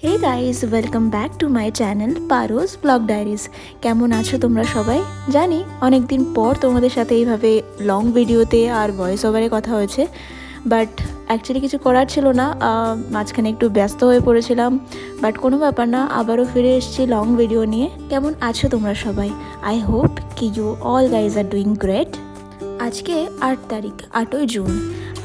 Hey guys, welcome back to my channel Paro's blog diaries. কেমন আছো তোমরা সবাই? জানি অনেক দিন পর তোমাদের সাথে এইভাবে লং ভিডিওতে আর ভয়েস ওভারে কথা হয়েছে, বাট অ্যাকচুয়ালি কিছু করার ছিল না। মাঝখানে একটু ব্যস্ত হয়ে পড়েছিলাম, বাট কোনো ব্যাপার না, আবারও ফিরে এসেছি লং ভিডিও নিয়ে। কেমন আছো তোমরা সবাই? আই হোপ কি you all guys are doing great. আজকে 8 তারিখ, 8ই জুন।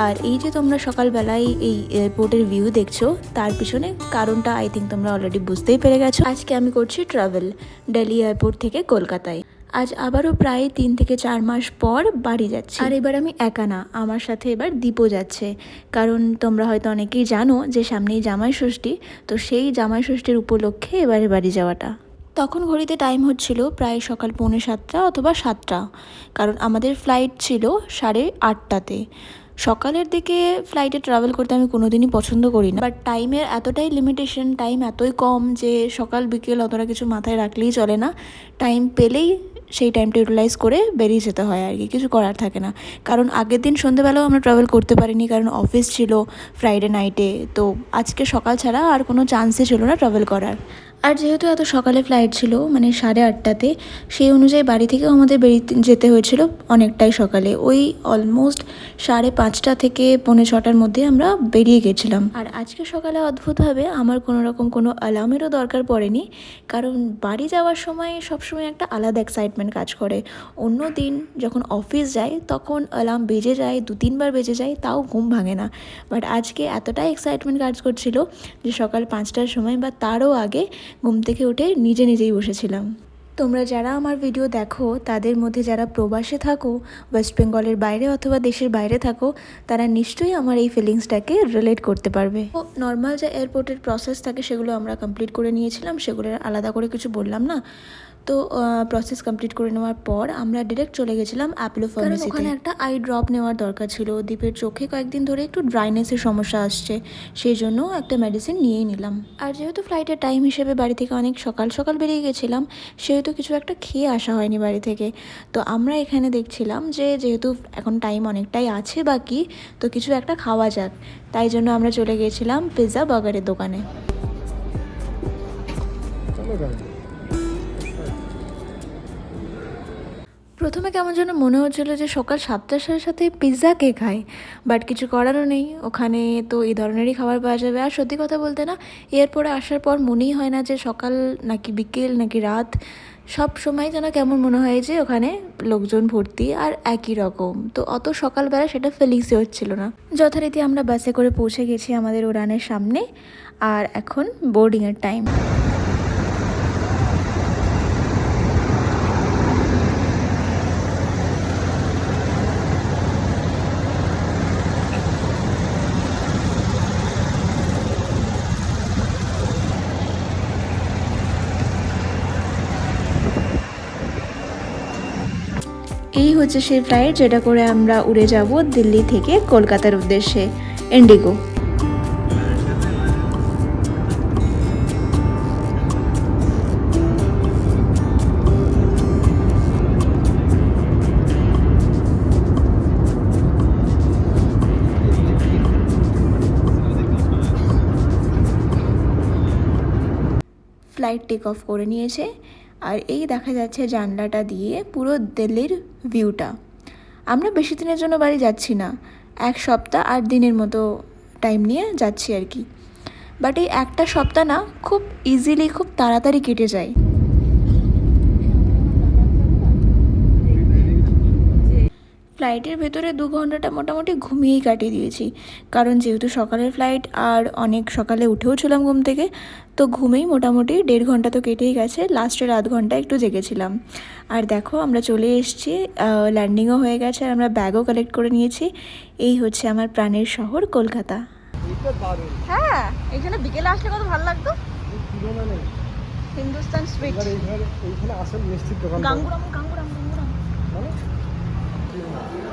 আর এই যে তোমরা সকালবেলায় এই এয়ারপোর্টের ভিউ দেখছো, তার পিছনে কারণটা আই থিঙ্ক তোমরা অলরেডি বুঝতেই পেরে গেছো। আজকে আমি করছি ট্রাভেল দিল্লি এয়ারপোর্ট থেকে কলকাতায়। আজ আবারও প্রায় 3 থেকে 4 মাস পর বাড়ি যাচ্ছি। আর এবার আমি একা না, আমার সাথে এবার দীপও যাচ্ছে। কারণ তোমরা হয়তো অনেকেই জানো যে সামনেই জামাই ষষ্ঠী, তো সেই জামাই ষষ্ঠীর উপলক্ষে এবারে বাড়ি যাওয়াটা। তখন ঘড়িতে টাইম হচ্ছিল প্রায় সকাল 6:45 অথবা 7টা, কারণ আমাদের ফ্লাইট ছিল 8:30-তে। সকালের দিকে ফ্লাইটে ট্রাভেল করতে আমি কোনোদিনই পছন্দ করি না, বাট টাইমের এতটাই লিমিটেশন, টাইম এতই কম যে সকাল বিকেল অতটা কিছু মাথায় রাখলেই চলে না। টাইম পেলেই সেই টাইমটা ইউটিলাইজ করে বেরিয়ে যেতে হয় আর কি, কিছু করার থাকে না। কারণ আগের দিন সন্ধ্যেবেলাও আমরা ট্রাভেল করতে পারিনি, কারণ অফিস ছিল ফ্রাইডে নাইটে। তো আজকে সকাল ছাড়া আর কোনো চান্সই ছিল না ট্রাভেল করার। আর যেহেতু এত সকালে ফ্লাইট ছিল, মানে 8:30-তে, সেই অনুযায়ী বাড়ি থেকেও আমাদের যেতে হয়েছিল অনেকটাই সকালে। ওই অলমোস্ট 5:30 থেকে 5:45-র মধ্যে আমরা বেরিয়ে গেছিলাম। আর আজকে সকালে অদ্ভুতভাবে আমার কোনো অ্যালার্মেরও দরকার পড়েনি, কারণ বাড়ি যাওয়ার সময় সবসময় একটা আলাদা এক্সাইটমেন্ট কাজ করে। অন্য দিন যখন অফিস যাই তখন অ্যালার্ম বেজে যায়, 2-3 বার বেজে যায়, তাও ঘুম ভাঙে না। বাট আজকে এতটাই এক্সাইটমেন্ট কাজ করছিল যে সকাল 5টার সময় বা তারও আগে ঘুম থেকে উঠে নিজেই বসেছিলাম। তোমরা যারা আমার ভিডিও দেখো, তাদের মধ্যে যারা প্রবাসে থাকো, ওয়েস্ট বেঙ্গলের বাইরে অথবা দেশের বাইরে থাকো, তারা নিশ্চয়ই আমার এই ফিলিংসটাকে রিলেট করতে পারবে। তো নর্মাল যে এয়ারপোর্টের প্রসেস থাকে সেগুলো আমরা কমপ্লিট করে নিয়েছিলাম, সেগুলোর আলাদা করে কিছু বললাম না। তো প্রসেস কমপ্লিট করে নেওয়ার পর আমরা ডিরেক্ট চলে গেছিলাম অ্যাপোলো ফার্মেসিতে। ওখানে একটা আই ড্রপ নেওয়ার দরকার ছিল। দীপের চোখে কয়েকদিন ধরে একটু ড্রাইনেসের সমস্যা আসছে, সেই জন্য একটা মেডিসিন নিয়েই নিলাম। আর যেহেতু ফ্লাইটের টাইম হিসেবে বাড়ি থেকে অনেক সকাল সকাল বেরিয়ে গেছিলাম, সেহেতু কিছু একটা খেয়ে আসা হয়নি বাড়ি থেকে। তো আমরা এখানে দেখছিলাম যে যেহেতু এখন টাইম অনেকটাই আছে বাকি, তো কিছু একটা খাওয়া যাক, তাই জন্য আমরা চলে গিয়েছিলাম পিৎজা বার্গারের দোকানে। প্রথমে কেমন যেন মনে হচ্ছিলো যে সকাল 7টার সাথে সাথে পিৎজা কে খায়, বাট কিছু করারও নেই, ওখানে তো এই ধরনেরই খাবার পাওয়া যাবে। আর সত্যি কথা বলতে না, এরপরে আসার পর মনেই হয় না যে সকাল নাকি বিকেল নাকি রাত, সব সময় যেন কেমন মনে হয় যে ওখানে লোকজন ভর্তি আর একই রকম। তো অত সকালবেলা সেটা ফিলিংসই হচ্ছিল না। যথারীতি আমরা বাসে করে পৌঁছে গেছি আমাদের উড়ানের সামনে, আর এখন বোর্ডিংয়ের টাইম। এই হচ্ছে সেই ফ্লাইট যেটা করে আমরা উড়ে যাব দিল্লি থেকে কলকাতার উদ্দেশ্যে, ইন্ডিগো। ফ্লাইট টেক অফ করে নিয়েছে, আর এই দেখা যাচ্ছে জানলাটা দিয়ে পুরো দিল্লির ভিউটা। আমরা বেশি দিনের জন্য বাড়ি যাচ্ছি না, 1 সপ্তাহ 8 দিনের মতো টাইম নিয়ে যাচ্ছি আর কি। বাট এই একটা সপ্তাহ না খুব ইজিলি, খুব তাড়াতাড়ি কেটে যায়। ফ্লাইটের ভেতরে 2 ঘন্টাটা মোটামুটি ঘুমিয়েই কাটিয়ে দিয়েছি, কারণ যেহেতু সকালের ফ্লাইট আর অনেক সকালে উঠেও ছিলাম ঘুম থেকে, তো ঘুমেই মোটামুটি 1.5 ঘন্টা তো কেটেই গেছে। লাস্টের আধ ঘন্টা একটু জেগেছিলাম। আর দেখো আমরা চলে এসেছি, ল্যান্ডিংও হয়ে গেছে, আর আমরা ব্যাগও কালেক্ট করে নিয়েছি। এই হচ্ছে আমার প্রাণের শহর কলকাতা। হ্যাঁ, এইখানে বিকেলে আসলে কত ভালো লাগতো। হিন্দুস্তান সুইট, এইখানে আসল মিষ্টির দোকান। গাঙ্গুরাম গাঙ্গুরাম গাঙ্গুরাম মানে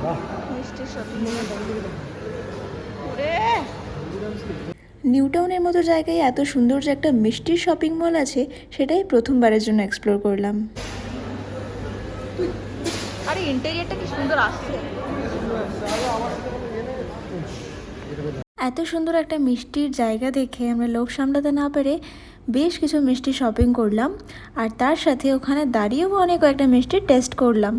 বাহ, মিষ্টির শপিং। ওরে, নিউ টাউনের মতো জায়গায় এত সুন্দর যে একটা মিষ্টির শপিং মল আছে, সেটাই প্রথমবারের জন্য এক্সপ্লোর করলাম। আরে ইন্টেরিয়রটা কি সুন্দর আসছে। এত সুন্দর একটা মিষ্টির জায়গা দেখে আমরা লোভ সামলাতে না পেরে বেশ কিছু মিষ্টি শপিং করলাম, আর তার সাথে ওখানে দাঁড়িয়েও অনেক কয়েকটা মিষ্টির টেস্ট করলাম।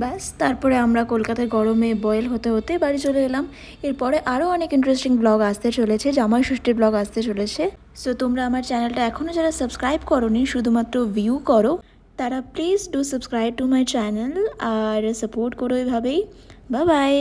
ব্যাস তারপরে আমরা কলকাতার গরমে বয়েল হতে হতে বাড়ি চলে এলাম। এরপরে আরও অনেক ইন্টারেস্টিং ব্লগ আসতে চলেছে, জামাই ষষ্ঠীর ব্লগ আসতে চলেছে। সো তোমরা আমার চ্যানেলটা এখনও যারা সাবস্ক্রাইব করোনি, শুধুমাত্র ভিউ করো, তারা please do subscribe to my channel আর সাপোর্ট করো এভাবেই। Bye by.